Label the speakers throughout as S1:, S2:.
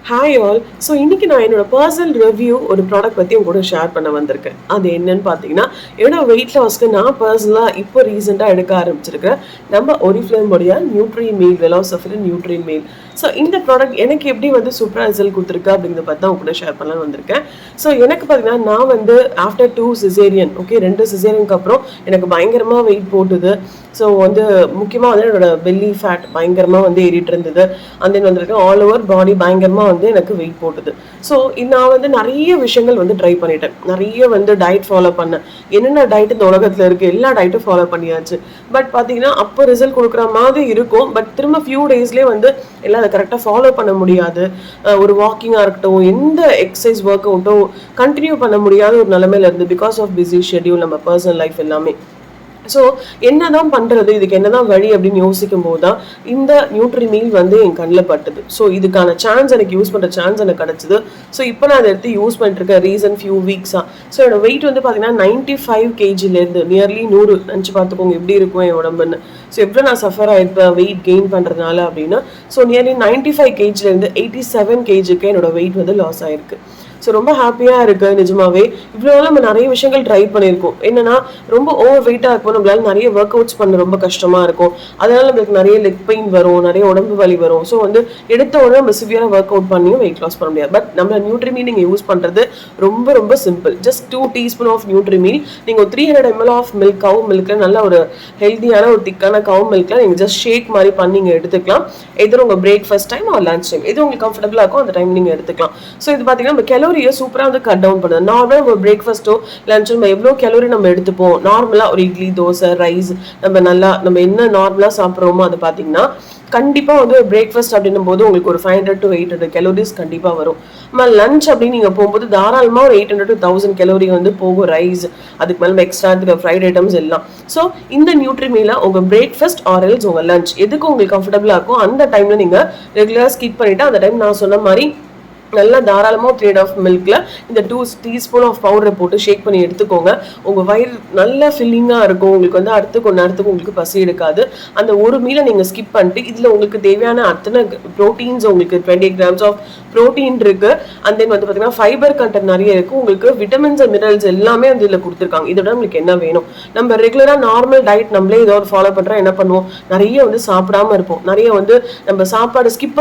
S1: Hi all. So இன்னைக்கு நான் என்னோட பர்சனல் ரிவ்யூ ஒரு ப்ராடக்ட் பற்றி உங்க கூட ஷேர் பண்ண வந்திருக்கேன். அது என்னன்னு பார்த்தீங்கன்னா, என்னோட வெயிட் லாஸ்க்கு நான் பர்சனலாக இப்போ ரீசெண்டாக எடுக்க ஆரம்பிச்சிருக்கேன். நம்ம ஒரிஃப்ளேமுடைய நியூட்ரி மீல், வெலாசஃபிலின் நியூட்ரி மீல். ஸோ இந்த ப்ராடக்ட் எனக்கு எப்படி வந்து சூப்பராக ரிசல்ட் கொடுத்துருக்கு அப்படிங்கிறத பற்றி தான் உங்க கூட ஷேர் பண்ணலாம்னு வந்திருக்கேன். ஸோ எனக்கு பார்த்தீங்கன்னா, நான் வந்து ஆஃப்டர் 2 சிசேரியன், ஓகே 2 சிசேரியனுக்கு அப்புறம் எனக்கு பயங்கரமாக வெயிட் போட்டுது. ஸோ வந்து முக்கியமாக வந்து என்னோட பெல்லி ஃபேட் பயங்கரமாக வந்து ஏறிட்டு இருந்தது. அந்த வந்துருக்கு ஆல் ஓவர் பாடி பயங்கரமாக வந்து எனக்கு வெயிட் போட்டுது. ஸோ நான் வந்து நிறைய விஷயங்கள் வந்து ட்ரை பண்ணிட்டேன். நிறைய வந்து டயட் ஃபாலோ பண்ணேன். என்னென்ன டயட் இந்த உலகத்தில் இருக்குது எல்லா டயட்டும் ஃபாலோ பண்ணியாச்சு. பட் பார்த்தீங்கன்னா அப்போ ரிசல்ட் கொடுக்குற மாதிரி இருக்கும். பட் திரும்ப ஃபியூ டேஸ்லேயே வந்து எல்லாம் அதை கரெக்டாக ஃபாலோ பண்ண முடியாது. ஒரு வாக்கிங்காக இருக்கட்டும், எந்த எக்ஸசைஸ் ஒர்க் அவுட்டும் கண்டினியூ பண்ண முடியாத ஒரு நிலைமையில இருந்து பிகாஸ் ஆஃப் பிஸி ஷெட்யூல், நம்ம பர்சனல் லைஃப் எல்லாமே. ஸோ என்னதான் பண்ணுறது, இதுக்கு என்னதான் வழி அப்படின்னு யோசிக்கும் போது தான் இந்த நியூட்ரி மீல் வந்து என் கண்ணில் பட்டுது. ஸோ இதுக்கான சான்ஸ் எனக்கு யூஸ் பண்ணுற சான்ஸ் எனக்கு கிடச்சிது. ஸோ இப்போ நான் அதை எடுத்து யூஸ் பண்ணிட்டு இருக்கேன் ரீசன் ஃபியூ வீக்ஸாக. ஸோ என்னோட வெயிட் வந்து பார்த்தீங்கன்னா 95 kgலேருந்து நியர்லி 100 நினச்சி பார்த்துக்கோங்க எப்படி இருக்கும் என் உடம்புன்னு. ஸோ எவ்வளோ நான் சஃபர் ஆகிருப்பேன் வெயிட் கெயின் பண்ணுறதுனால அப்படின்னா. ஸோ நியர்லி 95 kgலேருந்து 87 kgக்கு என்னோட வெயிட் வந்து லாஸ் ஆயிருக்கு. ஸோ ரொம்ப ஹாப்பியாக இருக்குது நிஜமாவே. இவ்வளோ நம்ம நிறைய விஷயங்கள் ட்ரை பண்ணியிருக்கோம். என்னன்னா ரொம்ப ஓவர் வெயிட்டாக இருக்கும், நம்மளால நிறைய ஒர்க் அவுட்ஸ் பண்ண ரொம்ப கஷ்டமாக இருக்கும். அதனால நம்மளுக்கு நிறைய லெக் பெயின் வரும், நிறைய உடம்பு வலி வரும். ஸோ வந்து எடுத்த உடனே நம்ம சிவியராக ஒர்க் அவுட் பண்ணியும் வெயிட் லாஸ் பண்ண முடியாது. பட் நம்ம நியூட்ரி மீல் நீங்கள் யூஸ் பண்ணுறது ரொம்ப ரொம்ப simple. Just 2 teaspoon of nutri meal நீங்கள் ஒரு 300 ml ஆஃப் மில்க், கவு மில்கில் நல்ல ஒரு ஹெல்த்தியான ஒரு திக்கான கவு மில்கில் நீங்கள் ஜஸ்ட் ஷேக் மாதிரி பண்ணி நீங்கள் எடுத்துக்கலாம். எதிரும் உங்கள் பிரேக்ஃபாஸ்ட் டைம் ஒரு லன்ச் டைம் எது உங்களுக்கு கம்ஃபர்டபுளாக இருக்கும் அந்த டைம் நீங்கள் எடுத்துக்கலாம். ஸோ இது பார்த்தீங்கன்னா நம்ம கலோரியை சூப்பராக வந்து கட் டவுன் பண்ணுது. நார்மலாக நம்ம பிரேக்ஃபாஸ்ட்டோ லஞ்சோ நம்ம எவ்வளோ கலோரி நம்ம எடுத்துப்போம், நார்மலாக ஒரு இட்லி, தோசை, ரைஸ் நம்ம என்ன நார்மலாக சாப்பிட்றோமோ அது பார்த்தீங்கன்னா கண்டிப்பாக வந்து பிரேக்ஃபாஸ்ட் அப்படின்னும் போது உங்களுக்கு ஒரு 500 to 800 கலோரிஸ் கண்டிப்பாக வரும். நம்ம லஞ்ச் அப்படின்னு நீங்கள் போகும்போது தாராளமாக ஒரு 800 to 1000 கலோரி வந்து போகும் ரைஸ், அதுக்கு மேலே எக்ஸ்ட்ரா அதுக்கு ஃப்ரைட் ஐட்டம்ஸ் எல்லாம். ஸோ இந்த நியூட்ரி மீல உங்கள் பிரேக்ஃபாஸ்ட் ஆர் எல்ஸ் உங்கள் லஞ்ச் எதுக்கு உங்களுக்கு கம்ஃபர்டபுளாக இருக்கும் அந்த டைமில் நீங்கள் ரெகுலராக ஸ்கிப் பண்ணிவிட்டு அந்த டைம் நான் சொன்ன மாதிரி நல்லா தாராளமாக 3 மில்கில் இந்த 2 டீஸ்பூன் ஆஃப் பவுடரை போட்டு ஷேக் பண்ணி எடுத்துக்கோங்க. உங்கள் வயிறு நல்ல ஃபில்லிங்காக இருக்கும். உங்களுக்கு வந்து அடுத்து நேரத்துக்கு உங்களுக்கு பசி எடுக்காது. அந்த ஒரு மீலை நீங்கள் ஸ்கிப் பண்ணிட்டு இதில் உங்களுக்கு தேவையான அத்தனை ப்ரோட்டீன்ஸ், உங்களுக்கு 20 grams ஆஃப் ப்ரோட்டீன் இருக்குது. அண்ட் தென் வந்து பார்த்தீங்கன்னா ஃபைபர் கண்டென்ட் நிறைய இருக்குது. உங்களுக்கு விட்டமின்ஸ் அண்ட் மினரல்ஸ் எல்லாமே வந்து இதில் கொடுத்துருக்காங்க. இதோட உங்களுக்கு என்ன வேணும், நம்ம ரெகுலராக நார்மல் டயட் நம்மளே ஏதோ ஒரு ஃபாலோ பண்ணுறோம், என்ன பண்ணுவோம், நிறைய வந்து சாப்பிடாம இருப்போம். நிறைய வந்து நம்ம சாப்பாடு ஸ்கிப்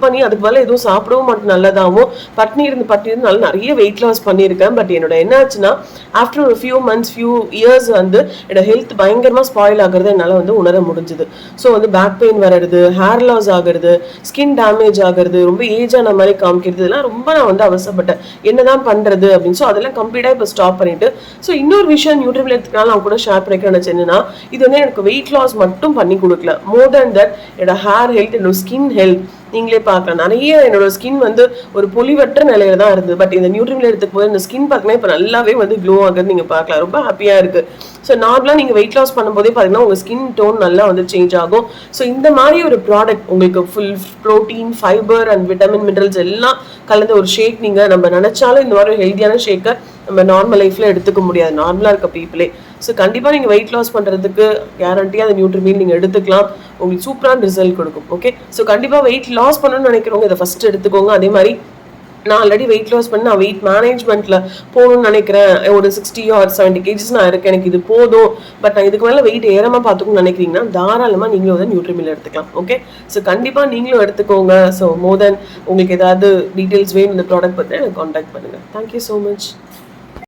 S1: பண்ணி அதுக்கு மேலே எதுவும் சாப்பிடவும் மட்டும் நல்லதாகவும் பட்னி இருந்து நல்லா நிறைய வெயிட் லாஸ் பண்ணியிருக்கேன். பட் என்னோட என்ன ஆச்சுன்னா ஆஃப்டர் ஒரு ஃபியூ மந்த்ஸ் ஃபியூ இயர்ஸ் வந்து என்னோட ஹெல்த் பயங்கரமாக ஸ்பாயில் ஆகுறது என்னால் வந்து உணர முடிஞ்சுது. ஸோ வந்து பேக் பெயின் வர்றது, ஹேர் லாஸ் ஆகுறது, ஸ்கின் டேமேஜ் ஆகுறது, ரொம்ப ஏஜான மாதிரி காமிக்கிறது, இதெல்லாம் ரொம்ப நான் வந்து அவசரப்பட்டேன். என்னதான் பண்ணுறது அப்படின்னு. ஸோ அதெல்லாம் கம்ப்ளீட்டாக இப்போ ஸ்டாப் பண்ணிட்டு ஸோ இன்னொரு விஷயம் நியூட்ரிமில் எடுத்துக்கனால நான் கூட ஷேர் பண்ணிக்கிறேன் நினச்சேன். என்னன்னா இது வந்து எனக்கு வெயிட் லாஸ் மட்டும் பண்ணி கொடுக்கல, மோர் தேன் தட் என்னோட ஹேர் ஹெல்த், என்னோட ஸ்கின் ஹெல்த் நீங்களே பார்க்கலாம். நிறைய என்னோட ஸ்கின் வந்து ஒரு பொலிவற்ற நிலையில தான் இருந்தது. பட் இந்த நியூட்ரிமில் எடுத்துக்கும் போது இந்த ஸ்கின் பார்த்தீங்கன்னா இப்போ நல்லாவே வந்து க்ளோ ஆகுது நீங்கள் பார்க்கலாம். ரொம்ப ஹாப்பியாக இருக்குது. ஸோ நார்மலாக நீங்கள் வெயிட் லாஸ் பண்ணும்போதே பார்த்தீங்கன்னா உங்கள் ஸ்கின் டோன் நல்லா வந்து சேஞ்ச் ஆகும். ஸோ இந்த மாதிரி ஒரு ப்ராடக்ட் உங்களுக்கு full protein, fibre and vitamin, minerals எல்லாம் கலந்த ஒரு ஷேக் நீங்கள் நம்ம நினச்சாலும் இந்த மாதிரி ஹெல்த்தியான ஷேக்கை நம்ம நார்மல் லைஃப்பில் எடுத்துக்க முடியாது, நார்மலாக இருக்க பீப்புளே. ஸோ கண்டிப்பாக நீங்கள் வெயிட் லாஸ் பண்ணுறதுக்கு கேரண்டியாக அந்த நியூட்ரி மீல் நீங்கள் எடுத்துக்கலாம். உங்களுக்கு சூப்பரான ரிசல்ட் கொடுக்கும். ஓகே, ஸோ கண்டிப்பாக வெயிட் லாஸ் பண்ணணும்னு நினைக்கிறவங்க இதை ஃபஸ்ட்டு எடுத்துக்கோங்க. அதே மாதிரி நான் ஆல்ரெடி வெயிட் லாஸ் பண்ணி நான் வெயிட் மேனேஜ்மெண்ட்டில் போகணும்னு நினைக்கிறேன். ஒரு 60 or 70 kgs நான் இருக்கேன், எனக்கு இது போதும், பட் நான் இதுக்கு மேலே வெயிட் ஏறாமல் பார்த்துக்கணும்னு நினைக்கிறீங்கன்னா தாராளமாக நீங்களும் வந்து நியூட்ரி மீல் எடுத்துக்கலாம். ஓகே, ஸோ கண்டிப்பாக நீங்களும் எடுத்துக்கோங்க. ஸோ மோர் தென் உங்களுக்கு ஏதாவது டீட்டெயில்ஸ் வேணும் இந்த ப்ராடக்ட் பற்றி எனக்கு கான்டாக்ட் பண்ணுங்கள். Thank you so much.